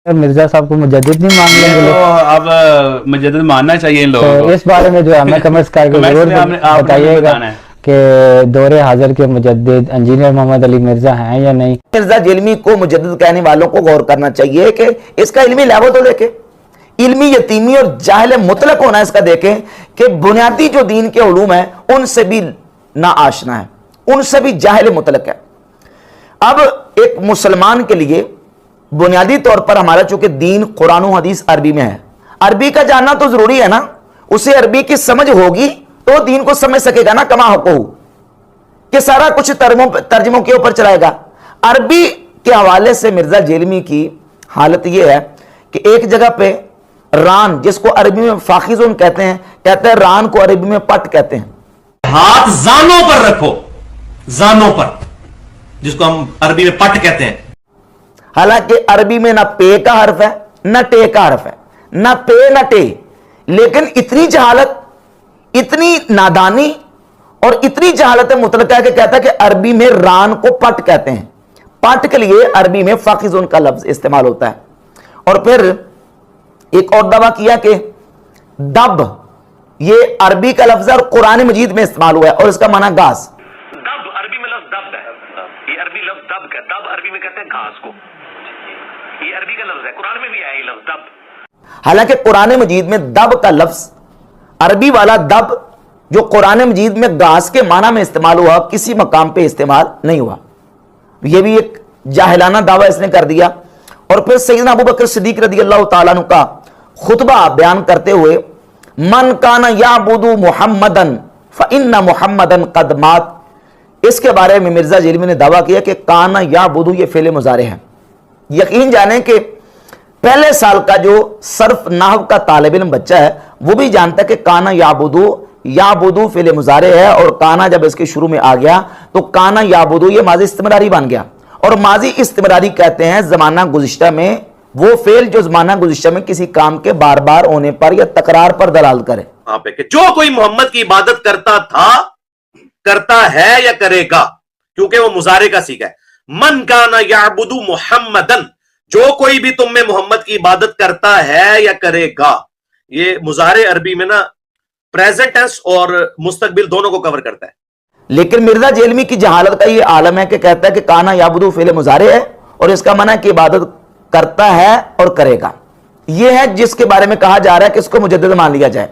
مرزا صاحب کو مجدد نہیں مان لیں گے تو اب مجدد ماننا چاہیے ان لوگوں کو. اس بارے میں جو ہمیں کمنٹس کر کے ضرور بتائیے گا کہ دور حاضر کے مجدد انجینئر محمد علی مرزا ہیں یا نہیں. مرزا جیلمی کو مجدد کہنے والوں کو غور کرنا چاہیے کہ اس کا علمی لیول تو دیکھیں, علمی یتیمی اور جاہل مطلق ہونا اس کا دیکھیں کہ بنیادی جو دین کے علوم ہیں ان سے بھی ناآشنا ہے, ان سے بھی جاہل مطلق ہے. اب ایک مسلمان کے لیے بنیادی طور پر ہمارا چونکہ دین قرآن و حدیث عربی میں ہے, عربی کا جاننا تو ضروری ہے نا, اسے عربی کی سمجھ ہوگی تو دین کو سمجھ سکے گا نا کما حقو, کہ سارا کچھ ترجموں کے اوپر چلائے گا. عربی کے حوالے سے مرزا جیلمی کی حالت یہ ہے کہ ایک جگہ پہ ران, جس کو عربی میں فاخذون کہتے ہیں ران کو عربی میں پٹ کہتے ہیں. ہاتھ زانوں پر رکھو, زانوں پر, جس کو ہم عربی میں پٹ کہتے ہیں. حالانکہ عربی میں نہ پے کا حرف ہے نہ ٹے کا حرف ہے, نہ پے نہ ٹے, لیکن اتنی جہالت, اتنی نادانی اور اتنی جہالت مطلقہ ہے کہ کہتا ہے کہ عربی میں ران کو پٹ کہتے ہیں. پٹ کے لیے عربی میں فاخذون کا لفظ استعمال ہوتا ہے. اور پھر ایک اور دعویٰ کیا کہ دب, یہ عربی کا لفظ ہے اور قرآن مجید میں استعمال ہوا ہے اور اس کا معنی گھاس. دب عربی میں لفظ دب ہے, یہ عربی لفظ دب ہے, دب عربی میں کہتے ہیں گھاس کو, یہ عربی کا لفظ ہے, قرآن میں بھی آیا یہ لفظ دب. حالانکہ قرآن مجید میں دب کا لفظ, عربی والا دب جو قرآن مجید میں گھاس کے معنی میں استعمال ہوا, کسی مقام پہ استعمال نہیں ہوا. یہ بھی ایک جاہلانہ دعویٰ اس نے کر دیا. اور پھر سیدنا ابو بکر صدیق رضی اللہ تعالیٰ عنہ کا خطبہ بیان کرتے ہوئے من کان یعبد محمدن فإن محمدن قد مات, اس کے بارے میں مرزا جیلمی نے دعویٰ کیا کہ کانا یعبد یہ فعل مضارع ہے. یقین جانیں کہ پہلے سال کا جو صرف نحو کا طالب علم بچہ ہے وہ بھی جانتا ہے کہ کانا یعبدو فعل مضارع ہے, اور کانا جب اس کے شروع میں آ گیا تو کانا یعبدو یہ ماضی استمراری بن گیا. اور ماضی استمراری کہتے ہیں زمانہ گزشتہ میں وہ فعل جو زمانہ گزشتہ میں کسی کام کے بار بار ہونے پر یا تکرار پر دلالت کرے. کہ جو کوئی محمد کی عبادت کرتا تھا, کرتا ہے یا کرے گا, کیونکہ وہ مضارع کا سیغہ ہے. من کانا یعبد محمدن, جو کوئی بھی تم میں محمد کی عبادت کرتا ہے یا کرے گا. یہ مضارع عربی میں نا پریزنٹ ٹینس اور مستقبل دونوں کو کور کرتا ہے. لیکن مرزا جیلمی کی جہالت کا یہ عالم ہے کہ کہتا ہے کہ کانا یعبدو فعل مضارع ہے اور اس کا معنی ہے کہ عبادت کرتا ہے اور کرے گا. یہ ہے جس کے بارے میں کہا جا رہا ہے کہ اس کو مجدد مان لیا جائے.